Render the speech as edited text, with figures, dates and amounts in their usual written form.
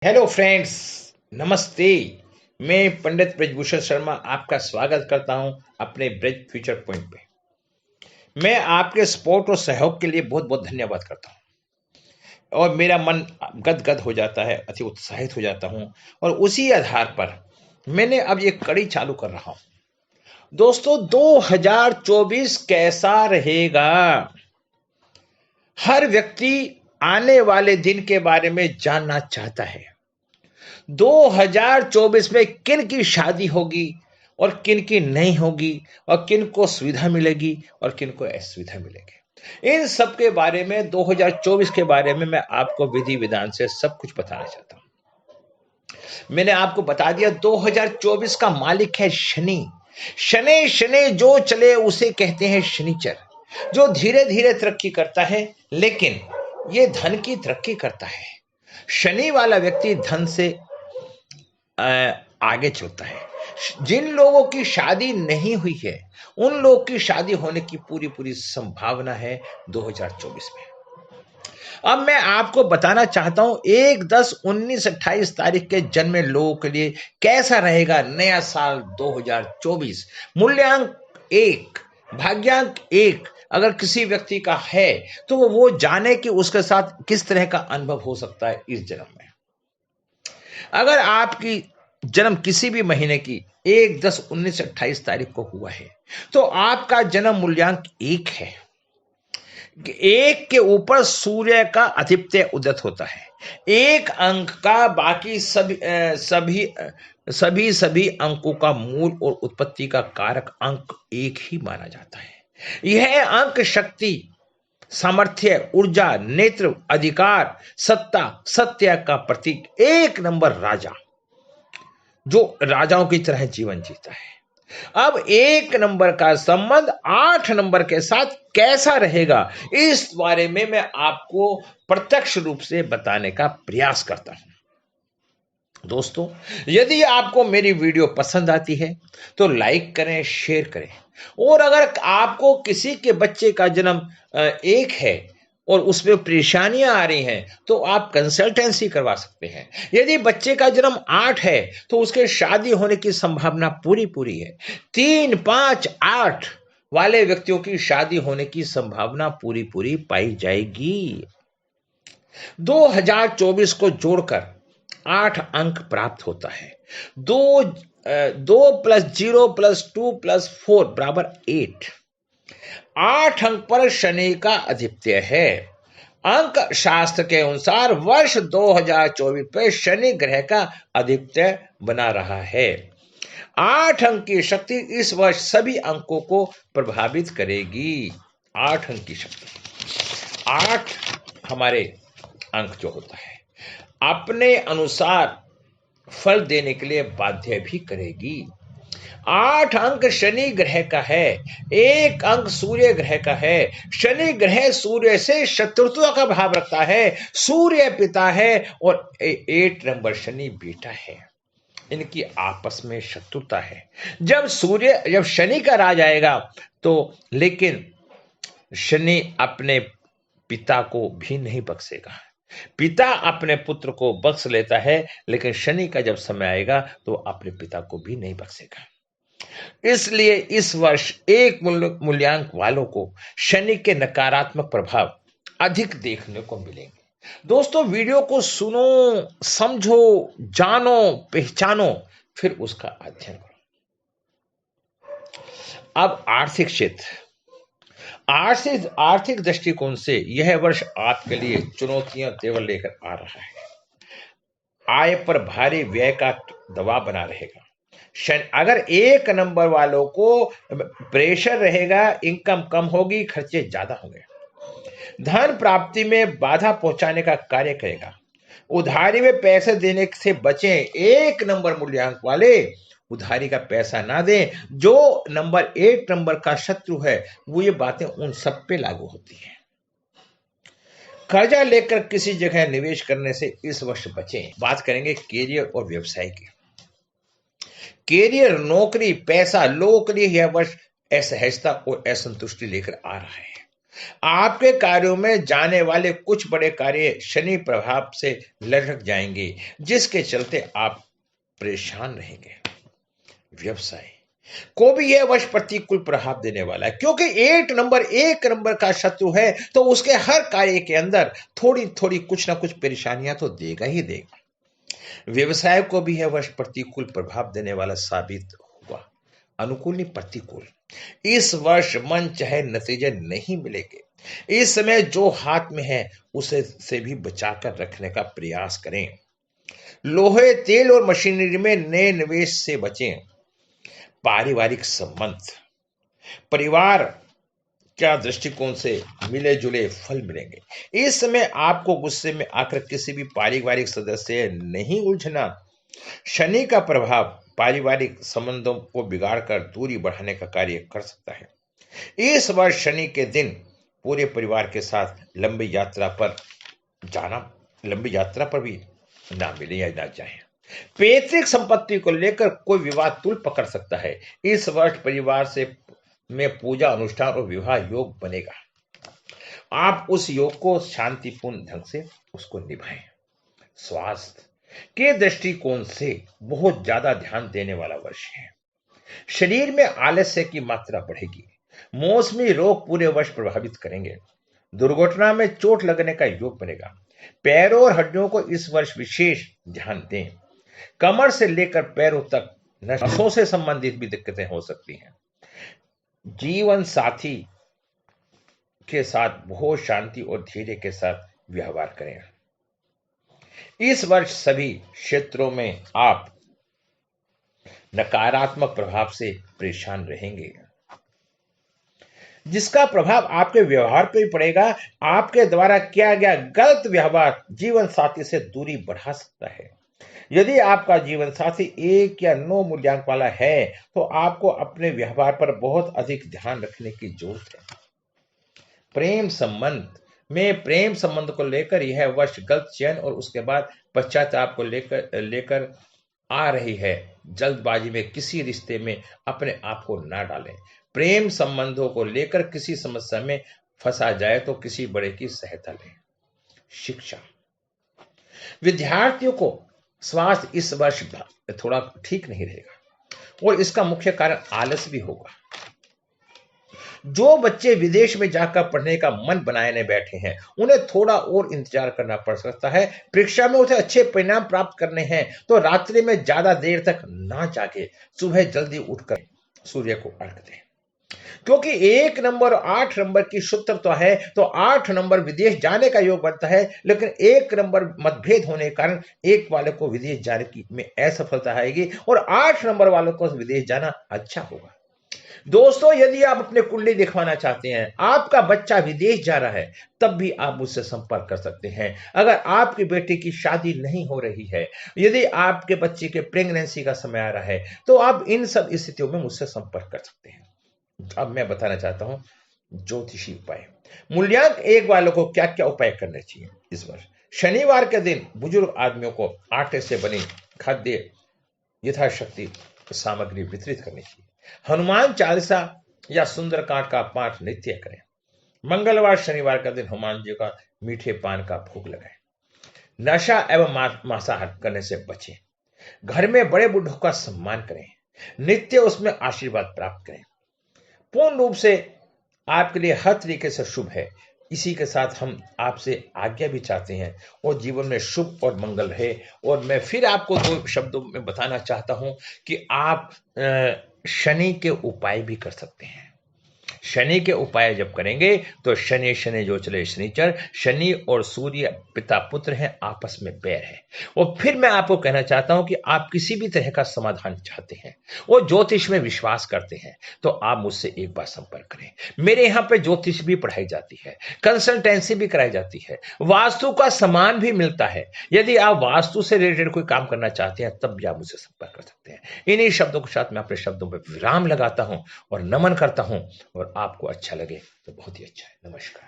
Hello friends, नमस्ते। मैं पंडित ब्रजभूषण शर्मा आपका स्वागत करता हूं अपने ब्रज फ्यूचर पॉइंट पे। मैं आपके सपोर्ट और सहयोग के लिए बहुत बहुत धन्यवाद करता हूं और मेरा मन गदगद हो जाता है, अति उत्साहित हो जाता हूं। और उसी आधार पर मैंने अब ये कड़ी चालू कर रहा हूं। दोस्तों, 2024 कैसा रहेगा? हर व्यक्ति आने वाले दिन के बारे में जानना चाहता है। 2024 में किन की शादी होगी और किन की नहीं होगी, और किन को सुविधा मिलेगी और किन को असुविधा मिलेगी। इन सब के बारे में 2024 के बारे में मैं आपको विधि विधान से सब कुछ बताना चाहता हूं। मैंने आपको बता दिया 2024 का मालिक है शनि। शनि शनि जो चले उसे कहते हैं शनिचर, जो धीरे धीरे तरक्की करता है लेकिन ये धन की तरक्की करता है। शनि वाला व्यक्ति धन से आगे चलता है। जिन लोगों की शादी नहीं हुई है उन लोगों की शादी होने की पूरी पूरी संभावना है 2024 में। अब मैं आपको बताना चाहता हूं 1, 10, 19, 28 तारीख के जन्मे लोगों के लिए कैसा रहेगा नया साल 2024। मूल्यांक 1, भाग्यांक 1 अगर किसी व्यक्ति का है तो वो जाने कि उसके साथ किस तरह का अनुभव हो सकता है इस जन्म में। अगर आपकी जन्म किसी भी महीने की 1, 10, 19, 28 तारीख को हुआ है तो आपका जन्म मूल्यांक 1 है। 1 के ऊपर सूर्य का अधिपत्य उदित होता है। 1 अंक का बाकी सभी अंकों का मूल और उत्पत्ति का कारक अंक 1 ही माना जाता है। यह अंक शक्ति, सामर्थ्य, ऊर्जा, नेत्र, अधिकार, सत्ता, सत्य का प्रतीक, 1 नंबर राजा जो राजाओं की तरह जीवन जीता है। अब 1 नंबर का संबंध 8 नंबर के साथ कैसा रहेगा इस बारे में मैं आपको प्रत्यक्ष रूप से बताने का प्रयास करता हूं। दोस्तों, यदि आपको मेरी वीडियो पसंद आती है तो लाइक करें, शेयर करें। और अगर आपको किसी के बच्चे का जन्म 1 है और उसमें परेशानियां आ रही हैं तो आप कंसल्टेंसी करवा सकते हैं। यदि बच्चे का जन्म 8 है तो उसके शादी होने की संभावना पूरी पूरी है। 3, 5, 8 वाले व्यक्तियों की शादी होने की संभावना पूरी पूरी पाई जाएगी। 2024 को जोड़कर 8 अंक प्राप्त होता है। 2 प्लस 0 प्लस 2 प्लस 4 बराबर 8। 8 अंक पर शनि का अधिपत्य है। अंक शास्त्र के अनुसार वर्ष 2024 पे शनि ग्रह का अधिपत्य बना रहा है। 8 अंक की शक्ति इस वर्ष सभी अंकों को प्रभावित करेगी। 8 अंक की शक्ति, 8 हमारे अंक जो होता है अपने अनुसार फल देने के लिए बाध्य भी करेगी। 8 अंक शनि ग्रह का है, 1 अंक सूर्य ग्रह का है। शनि ग्रह सूर्य से शत्रुता का भाव रखता है। सूर्य पिता है और 8 नंबर शनि बेटा है। इनकी आपस में शत्रुता है। जब शनि का राज आएगा तो लेकिन शनि अपने पिता को भी नहीं बख्शेगा। पिता अपने पुत्र को बख्श लेता है लेकिन शनि का जब समय आएगा तो अपने पिता को भी नहीं बख्शेगा। इसलिए इस वर्ष 1 मूल्यांक वालों को शनि के नकारात्मक प्रभाव अधिक देखने को मिलेंगे। दोस्तों, वीडियो को सुनो, समझो, जानो, पहचानो, फिर उसका अध्ययन करो। अब आर्थिक क्षेत्र, आर्थिक दृष्टिकोण से यह वर्ष आपके लिए चुनौतियां तेवर लेकर आ रहा है। आय पर भारी व्यय का दबाव बना रहेगा। अगर 1 नंबर वालों को प्रेशर रहेगा, इनकम कम होगी, खर्चे ज्यादा होंगे। धन प्राप्ति में बाधा पहुंचाने का कार्य करेगा। उधारी में पैसे देने से बचें। 1 नंबर मूल्यांक वाले उधारी का पैसा ना दें। जो नंबर 8 नंबर का शत्रु है वो ये बातें उन सब पे लागू होती हैं। कर्जा लेकर किसी जगह निवेश करने से इस वर्ष बचें। बात करेंगे कैरियर और व्यवसाय की। कैरियर, नौकरी, पैसा, लोगों के लिए यह वर्ष असहजता और असंतुष्टि लेकर आ रहा है। आपके कार्यों में जाने वाले कुछ बड़े कार्य शनि प्रभाव से लटक जाएंगे, जिसके चलते आप परेशान रहेंगे। व्यवसाय को भी यह वर्ष प्रतिकूल प्रभाव देने वाला है, क्योंकि एक नंबर का शत्रु है, तो उसके हर कार्य के अंदर थोड़ी थोड़ी कुछ ना कुछ परेशानियां तो देगा ही देगा। व्यवसाय को भी यह वर्ष प्रतिकूल प्रभाव देने वाला साबित हुआ। अनुकूल नहीं, प्रतिकूल। इस वर्ष मन चाहे नतीजे नहीं मिलेंगे। इस समय जो हाथ में है उसे से भी बचाकर रखने का प्रयास करें। लोहे, तेल और मशीनरी में नए निवेश से बचें। पारिवारिक संबंध, परिवार क्या दृष्टिकोण से मिले जुले फल मिलेंगे। इस समय आपको गुस्से में आकर किसी भी पारिवारिक सदस्य नहीं उलझना। शनि का प्रभाव पारिवारिक संबंधों को बिगाड़कर दूरी बढ़ाने का कार्य कर सकता है। इस वर्ष शनि के दिन पूरे परिवार के साथ लंबी यात्रा पर भी ना मिले या ना जाए। पैतृक संपत्ति को लेकर कोई विवाद तुल पकड़ सकता है। इस वर्ष परिवार से में पूजा अनुष्ठान और विवाह योग बनेगा। आप उस योग को शांतिपूर्ण ढंग से उसको निभाएं। स्वास्थ्य के दृष्टिकोण से बहुत ज्यादा ध्यान देने वाला वर्ष है। शरीर में आलस्य की मात्रा बढ़ेगी। मौसमी रोग पूरे वर्ष प्रभावित करेंगे। दुर्घटना में चोट लगने का योग बनेगा। पैरों और हड्डियों को इस वर्ष विशेष ध्यान दें। कमर से लेकर पैरों तक नसों से संबंधित भी दिक्कतें हो सकती हैं। जीवन साथी के साथ बहुत शांति और धैर्य के साथ व्यवहार करें। इस वर्ष सभी क्षेत्रों में आप नकारात्मक प्रभाव से परेशान रहेंगे, जिसका प्रभाव आपके व्यवहार पर भी पड़ेगा। आपके द्वारा किया गया गलत व्यवहार जीवन साथी से दूरी बढ़ा सकता है। यदि आपका जीवन साथी 1 या 9 मूल्यांक वाला है, तो आपको अपने व्यवहार पर बहुत अधिक ध्यान रखने की जरूरत है। प्रेम संबंध को लेकर यह वर्ष गलत चयन और उसके बाद पश्चाताप को लेकर आ रही है। जल्दबाजी में किसी रिश्ते में अपने आप को ना डालें। प्रेम संबंधों को लेकर किसी समस्या में फंसा जाए तो किसी बड़े की सहायता लें। शिक्षा, विद्यार्थियों को स्वास्थ्य इस वर्ष थोड़ा ठीक नहीं रहेगा और इसका मुख्य कारण आलस भी होगा। जो बच्चे विदेश में जाकर पढ़ने का मन बनाने बैठे हैं, उन्हें थोड़ा और इंतजार करना पड़ सकता है। परीक्षा में उसे अच्छे परिणाम प्राप्त करने हैं तो रात्रि में ज्यादा देर तक ना जागे, सुबह जल्दी उठकर सूर्य को अर्घ्य दें। क्योंकि 1 नंबर और 8 नंबर की सूत्रता है, तो 8 नंबर विदेश जाने का योग बनता है, लेकिन 1 नंबर मतभेद होने के कारण 1 वाले को विदेश जाने की में असफलता आएगी और 8 नंबर वालों को विदेश जाना अच्छा होगा। दोस्तों, यदि आप अपने कुंडली दिखवाना चाहते हैं, आपका बच्चा विदेश जा रहा है, तब भी आप मुझसे संपर्क कर सकते हैं। अगर आपकी बेटी की शादी नहीं हो रही है, यदि आपके बच्चे के प्रेगनेंसी का समय आ रहा है, तो आप इन सब स्थितियों में मुझसे संपर्क कर सकते हैं। अब मैं बताना चाहता हूं ज्योतिषी उपाय। मूल्यांक 1 वालों को क्या क्या उपाय करने चाहिए इस वर्ष। शनिवार के दिन बुजुर्ग आदमियों को आटे से बनी खाद्य यथाशक्ति सामग्री वितरित करनी चाहिए। हनुमान चालीसा या सुंदरकांड का पाठ नित्य करें। मंगलवार शनिवार का दिन हनुमान जी का मीठे पान का भोग लगाएं। नशा एवं मांसाहार करने से बचें। घर में बड़े बुढ़ों का सम्मान करें। नित्य उसमें आशीर्वाद प्राप्त करें। पूर्ण रूप से आपके लिए हर तरीके से शुभ है। इसी के साथ हम आपसे आज्ञा भी चाहते हैं और जीवन में शुभ और मंगल रहे। और मैं फिर आपको 2 शब्दों में बताना चाहता हूं कि आप शनि के उपाय भी कर सकते हैं। शनि के उपाय जब करेंगे तो शनि शनि जो चले शनिचर, शनि और सूर्य पिता पुत्र हैं, आपस में बैर है। और फिर मैं आपको कहना चाहता हूं कि आप किसी भी तरह का समाधान चाहते हैं और ज्योतिष में विश्वास करते हैं, तो आप मुझसे एक बार संपर्क करें। मेरे यहाँ पे ज्योतिष भी पढ़ाई जाती है, कंसल्टेंसी भी कराई जाती है, वास्तु का सामान भी मिलता है। यदि आप वास्तु से रिलेटेड कोई काम करना चाहते हैं, तब भी आप मुझसे संपर्क कर सकते हैं। इन्हीं शब्दों के साथ मैं अपने शब्दों पर विराम लगाता हूं और नमन करता हूं। और आपको अच्छा लगे तो बहुत ही अच्छा है। नमस्कार।